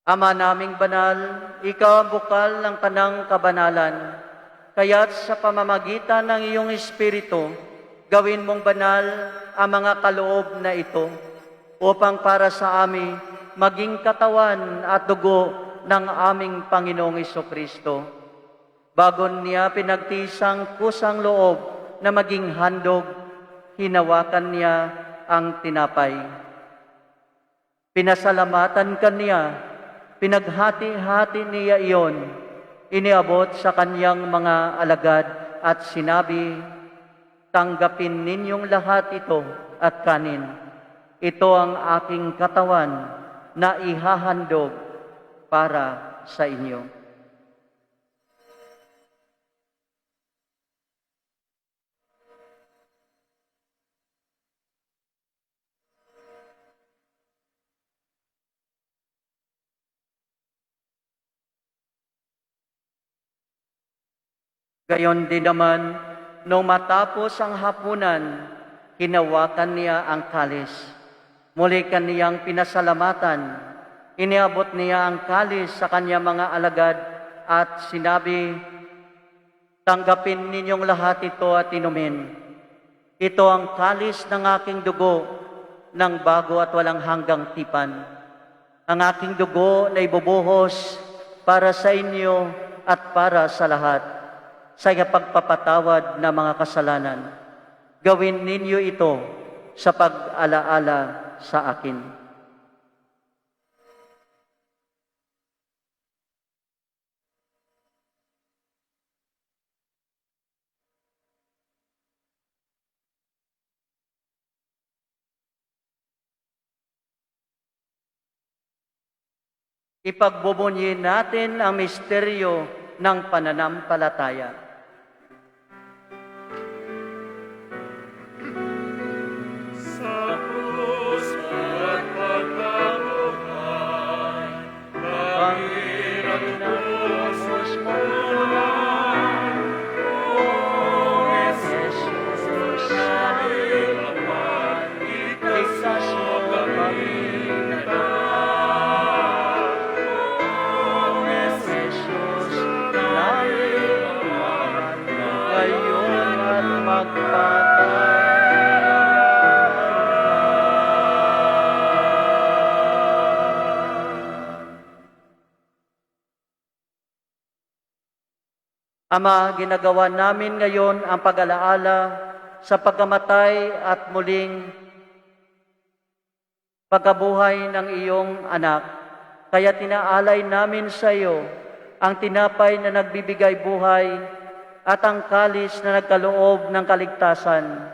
Ama naming banal, ikaw ang bukal ng tanang kabanalan. Kaya't sa pamamagitan ng iyong Espiritu, gawin mong banal ang mga kaloob na ito, upang para sa amin maging katawan at dugo ng aming Panginoong Hesukristo. Bago niya pinagtisang kusang loob na maging handog, hinawakan niya ang tinapay. Pinasalamatan kaniya, pinaghati-hati niya iyon, iniabot sa kanyang mga alagad at sinabi, "Tanggapin ninyong lahat ito at kanin. Ito ang aking katawan na ihahandog para sa inyo." Gayon din naman, nung matapos ang hapunan, hinawakan niya ang kalis. Muli kaniyang pinasalamatan. Iniabot niya ang kalis sa kanyang mga alagad at sinabi, "Tanggapin ninyong lahat ito at inumin. Ito ang kalis ng aking dugo ng bago at walang hanggang tipan. Ang aking dugo na ibubuhos para sa inyo at para sa lahat, sa pagpapatawad ng mga kasalanan. Gawin ninyo ito sa pag-alaala sa akin." Ipagbubunyi natin ang misteryo ng pananampalataya. Sa puso at pagkabuhay, Panginoon mo naman, O Jesus na ilaman, ligtas mo kami nagdaan. O Jesus na ilaman, ngayon at Ama, ginagawa namin ngayon ang pag-alaala sa pagkamatay at muling pagkabuhay ng iyong anak. Kaya tinaalay namin sa iyo ang tinapay na nagbibigay buhay at ang kalis na nagkaloob ng kaligtasan.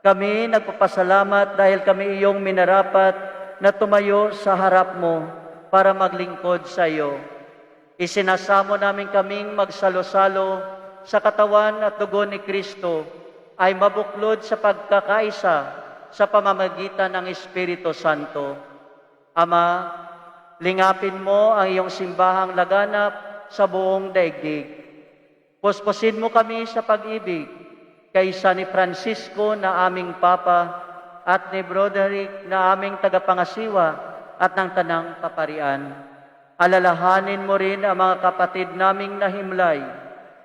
Kami nagpapasalamat dahil kami iyong minarapat na tumayo sa harap mo para maglingkod sa iyo. Isinasamo namin kaming magsalo-salo sa katawan at dugo ni Kristo ay mabuklod sa pagkakaisa sa pamamagitan ng Espiritu Santo. Ama, lingapin mo ang iyong simbahang laganap sa buong daigdig. Puspusin mo kami sa pag-ibig kaysa ni Francisco na aming Papa at ni Broderick na aming tagapangasiwa at ng Tanang Paparian. Alalahanin mo rin ang mga kapatid naming nahimlay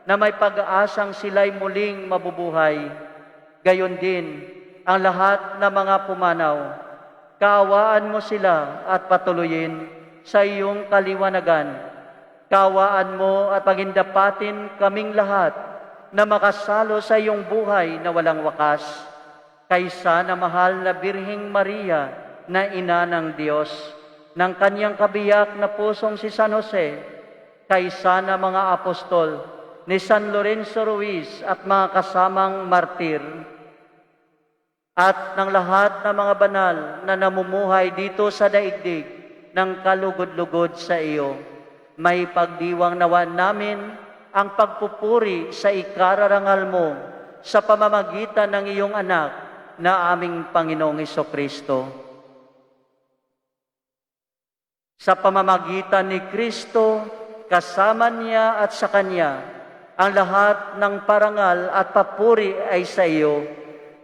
na may pag-aasang sila'y muling mabubuhay. Gayon din ang lahat ng mga pumanaw. Kaawaan mo sila at patuloyin sa iyong kaliwanagan. Kaawaan mo at pagindapatin kaming lahat na makasalo sa iyong buhay na walang wakas, kaysa na mahal na Birheng Maria na Ina ng Diyos, ng kanyang kabiyak na pusong si San Jose, kaysa na mga apostol ni San Lorenzo Ruiz at mga kasamang martir, at ng lahat ng mga banal na namumuhay dito sa daigdig ng kalugod-lugod sa iyo. May pagdiwang nawa namin ang pagpupuri sa ikararangal mo sa pamamagitan ng iyong anak na aming Panginoong Hesukristo. Sa pamamagitan ni Kristo, kasama niya at sa Kanya, ang lahat ng parangal at papuri ay sa iyo,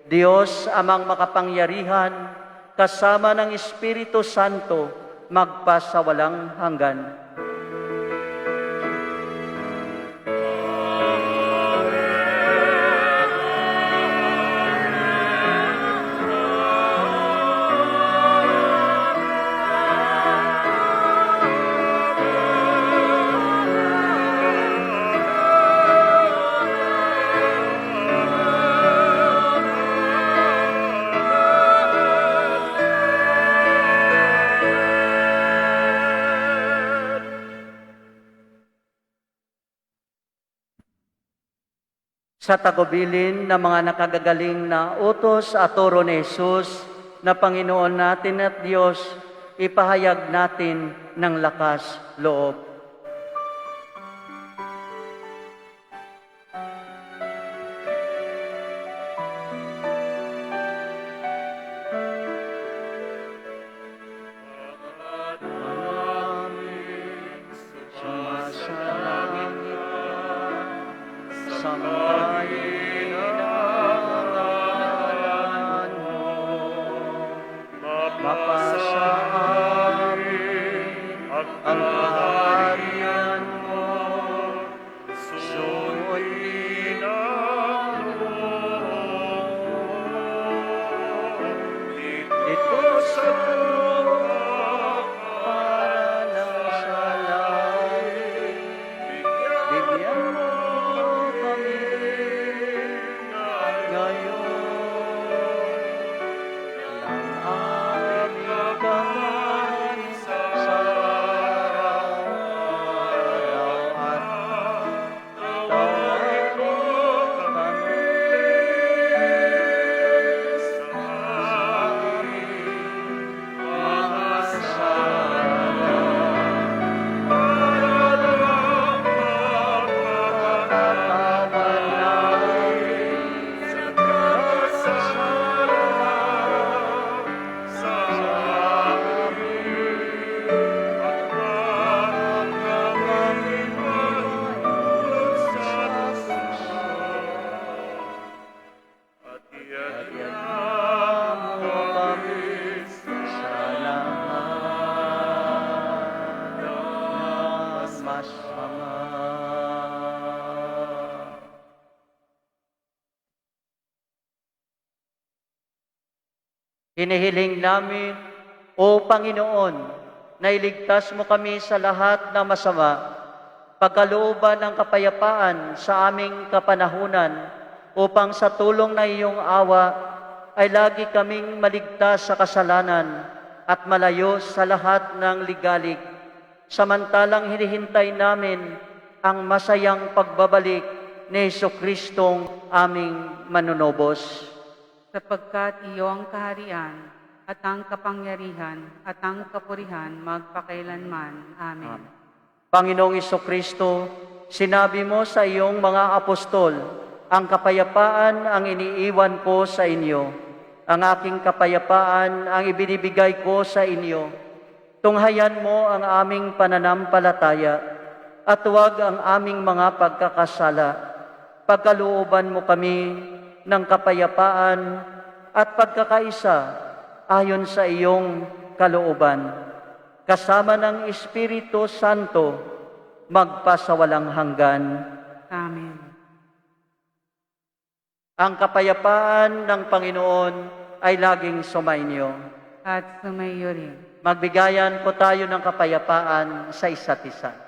Diyos amang makapangyarihan, kasama ng Espiritu Santo, magpasawalang hanggan. Sa tagubilin ng mga nakagagaling na utos at turo ni Jesus na Panginoon natin at Diyos, ipahayag natin ng lakas loob. Sambahin ang ngalan mo, mapasa amin ang kaharian mo, sundin ang loob mo. Dito sa lupa para ng salarin, bigyan mo ng aming kaman sa araw. Hinihiling namin, O Panginoon, na iligtas mo kami sa lahat ng masama, pagkalooban ng kapayapaan sa aming kapanahunan, upang sa tulong na iyong awa ay lagi kaming maligtas sa kasalanan at malayo sa lahat ng ligalig, samantalang hinihintay namin ang masayang pagbabalik ni Jesucristong aming manunobos. Sapagkat iyo ang kaharian at ang kapangyarihan at ang kapurihan magpakailanman. Amen. Panginoong Jesucristo, sinabi mo sa iyong mga apostol, ang kapayapaan ang iniiwan ko sa inyo. Ang aking kapayapaan ang ibinibigay ko sa inyo. Tunghayan mo ang aming pananampalataya at huwag ang aming mga pagkakasala. Pagkalooban mo kami ng kapayapaan at pagkakaisa ayon sa iyong kalooban. Kasama ng Espiritu Santo, magpasawalang hanggan. Amen. Ang kapayapaan ng Panginoon ay laging sumainyo. At sumayo rin. Magbigayan po tayo ng kapayapaan sa isa't isa.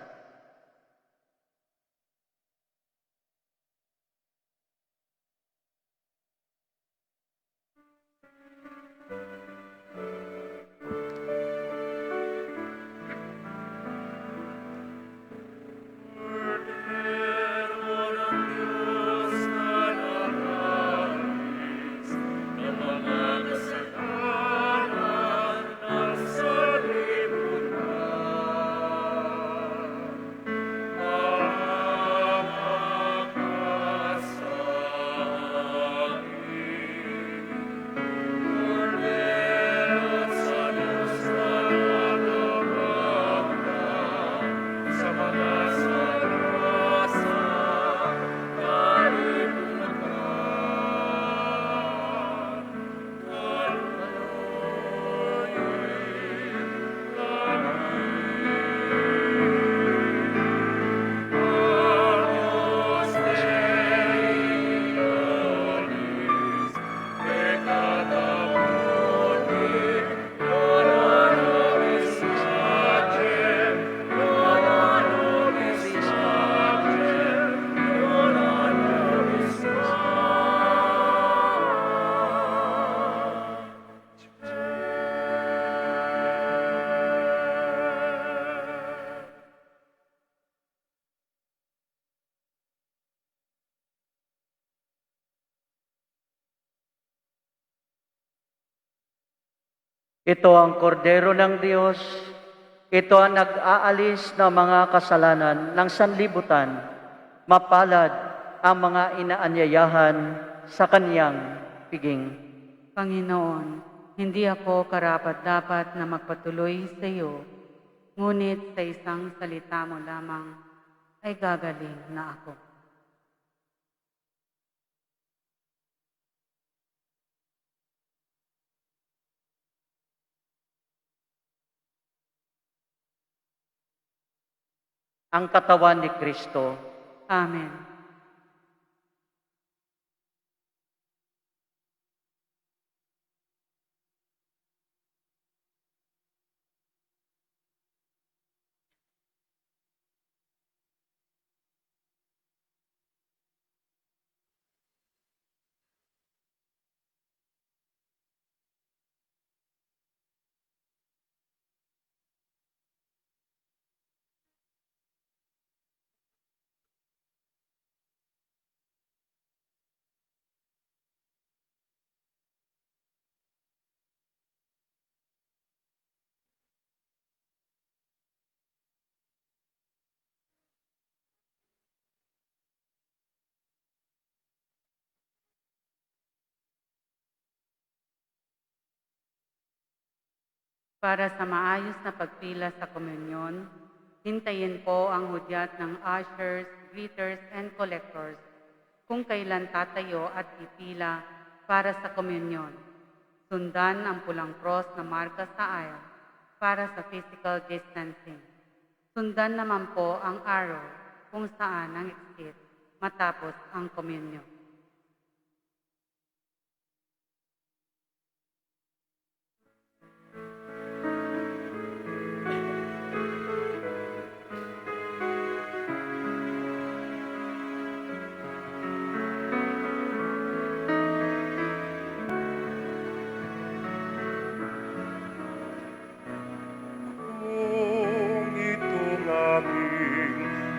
Ito ang kordero ng Diyos. Ito ang nag-aalis ng mga kasalanan ng sanlibutan. Mapalad ang mga inaanyayahan sa kaniyang piging. Panginoon, hindi ako karapat-dapat na magpatuloy sa iyo, ngunit sa isang salita mo lamang ay gagaling na ako. Ang katawan ni Kristo. Amen. Para sa maayos na pagpila sa komunyon, hintayin po ang hudyat ng ushers, greeters, and collectors kung kailan tatayo at pipila para sa komunyon. Sundan ang pulang cross na marka sa aisle para sa physical distancing. Sundan naman po ang arrow kung saan ang exit matapos ang komunyon.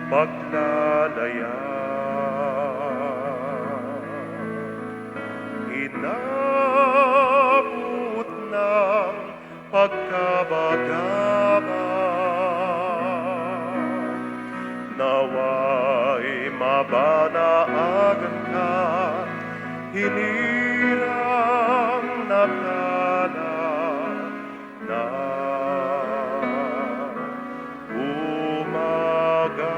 paglalaya. Inabot ng pagkabagaman, naway mabanaagan ka, hinirang nakala na umaga.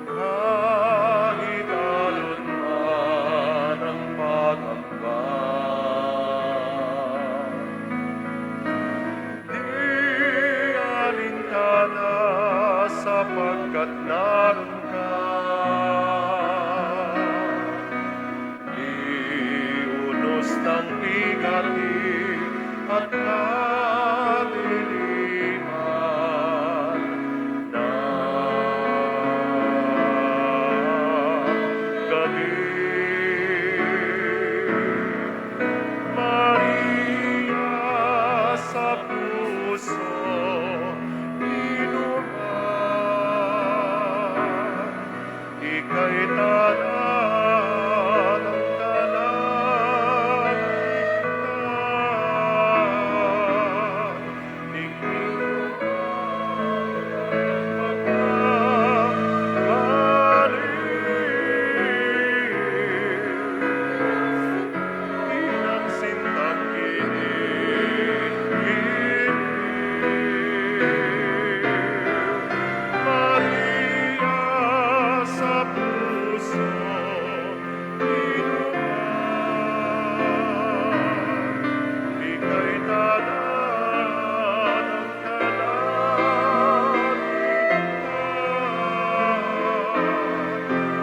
Kahit alon man ang pag-amba, di alintana sapagkat naroon ka. Liunos ng bigati at kadiliman ng gabi. Maria sa puso inuman, ika'y tanan ng kalangitan. Ningning pagkabalik, inang sintang ginigilig. Maria sa puso inuman, ika'y tanan ng kalangitan.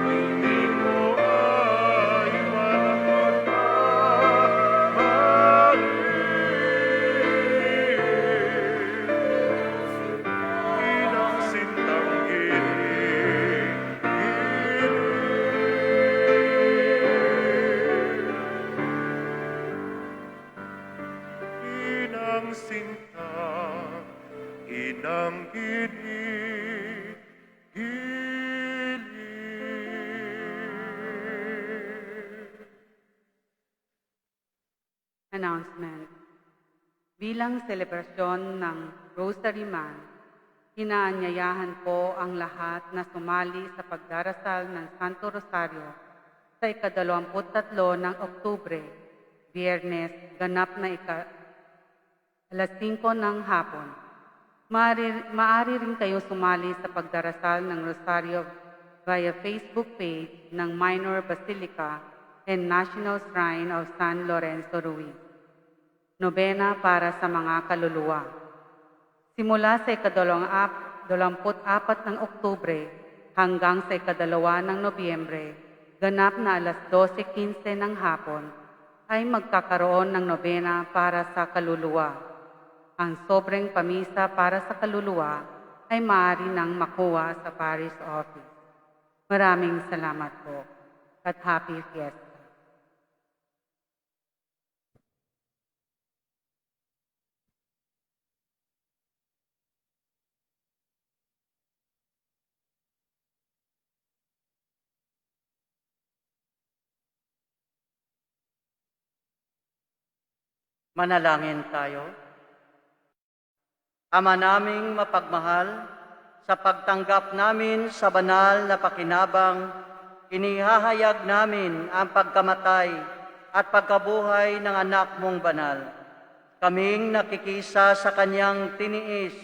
Ningning mo ay walang pagmamahal, inang sintang inang sintang inang Announcement. Bilang selebrasyon ng Rosary Month, inaanyayahan po ang lahat na sumali sa pagdarasal ng Santo Rosario sa ika-23 ng Oktubre, Biyernes, ganap na alas 5 ng hapon. Maaari rin kayo sumali sa pagdarasal ng Rosario via Facebook page ng Minor Basilica and National Shrine of San Lorenzo Ruiz. Nobena para sa mga kaluluwa. Simula sa ika-24 ng Oktubre hanggang sa ika-2 ng Nobyembre, ganap na alas 12:15 ng hapon, ay magkakaroon ng nobena para sa kaluluwa. Ang sobrang pamisa para sa kaluluwa ay maaari nang makuha sa parish office. Maraming salamat po at happy fiesta. Manalangin tayo. Ama naming mapagmahal, sa pagtanggap namin sa banal na pakinabang, inihahayag namin ang pagkamatay at pagkabuhay ng anak mong banal. Kaming nakikisa sa kanyang tiniis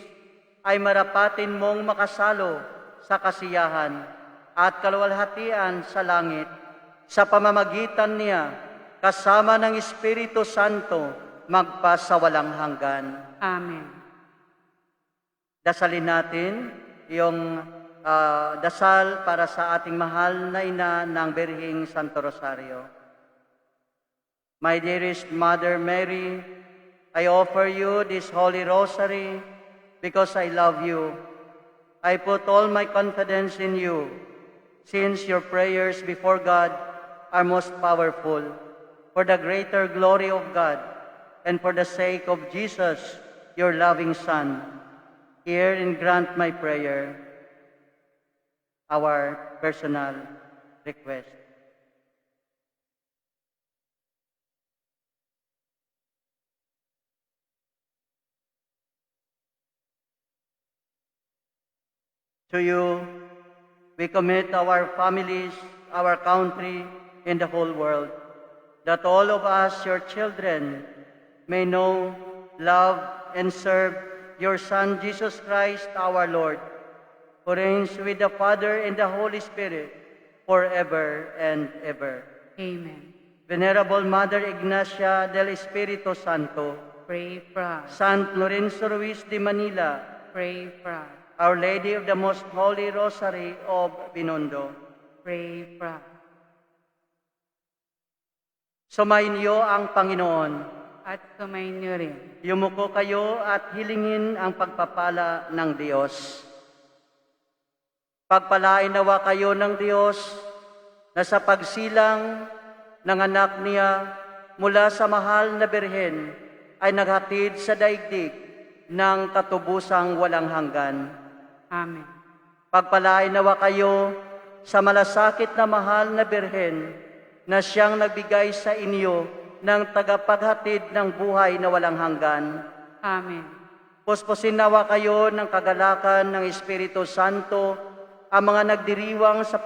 ay marapatin mong makasalo sa kasiyahan at kaluwalhatian sa langit sa pamamagitan niya kasama ng Espiritu Santo magpasawalang hanggan. Amen. Dasalin natin yung dasal para sa ating mahal na ina ng Birhing Santo Rosario. My dearest Mother Mary, I offer you this Holy Rosary because I love you. I put all my confidence in you, since your prayers before God are most powerful, for the greater glory of God, and for the sake of Jesus, your loving Son. Hear and grant my prayer, our personal request. To you, we commit our families, our country, and the whole world, that all of us, your children, may know, love, and serve your Son, Jesus Christ, our Lord, who reigns with the Father and the Holy Spirit, forever and ever. Amen. Venerable Mother Ignacia del Espiritu Santo, Pray for us. Saint Lorenzo Ruiz de Manila, Pray for us. Our Lady of the Most Holy Rosary of Binondo, Pray for us. sumainyo ang Panginoon. At sumainyo rin. Yumuko kayo at hilingin ang pagpapala ng Diyos. Pagpalain nawa kayo ng Diyos na sa pagsilang ng anak niya mula sa mahal na birhen ay naghatid sa daigdig ng katubusang walang hanggan. Amen. Pagpalain nawa kayo sa malasakit na mahal na birhen na siyang nagbigay sa inyo ng tagapaghatid ng buhay na walang hanggan. Amen. Puspusin nawa kayo ng kagalakan ng Espiritu Santo ang mga nagdiriwang sa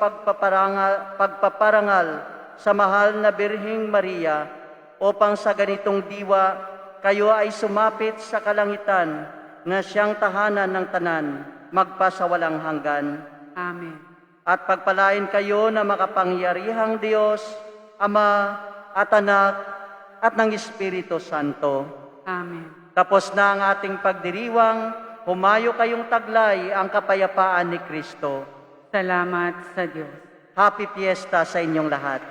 pagpaparangal sa mahal na Birheng Maria upang sa ganitong diwa kayo ay sumapit sa kalangitan na siyang tahanan ng tanan magpasawalang hanggan. Amen. At pagpalain kayo na makapangyarihang Diyos, Ama at Anak at ng Espiritu Santo. Amen. Tapos na ang ating pagdiriwang, humayo kayong taglay ang kapayapaan ni Kristo. Salamat sa Diyos. Happy Fiesta sa inyong lahat.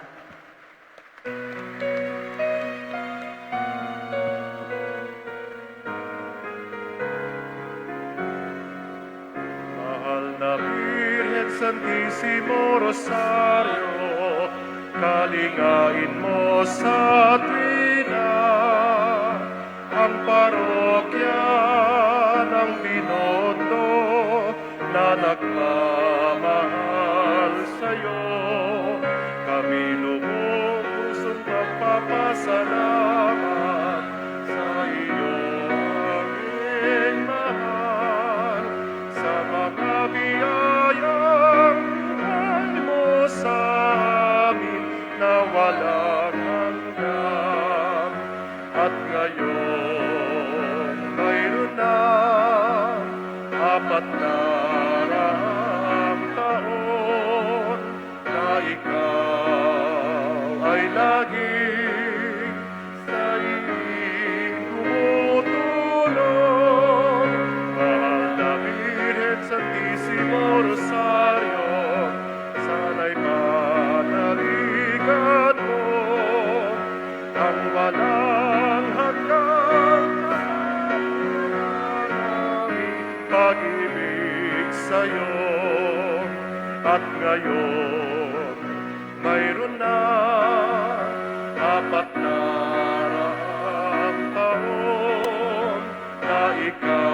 Mahal na Birhen Santisimo Rosario, kalingain mo sa tuwina ang parokya ng Binondo na nagmamahal sa'yo. Kami lubog pusong magpapasalamat sa iyo, aming mahal, sa mga biyayang binigay mo sa amin na walang hanggan. At ngayon mayroon na 40 taon na ikaw ay laging sa iyong tumutulong. Mahal na Birhen Santisimo Rosario, sana'y manaligan mo ang walang hanggang aming pag-ibig sa'yo. At ngayon, mayroon na 40 taon na ikaw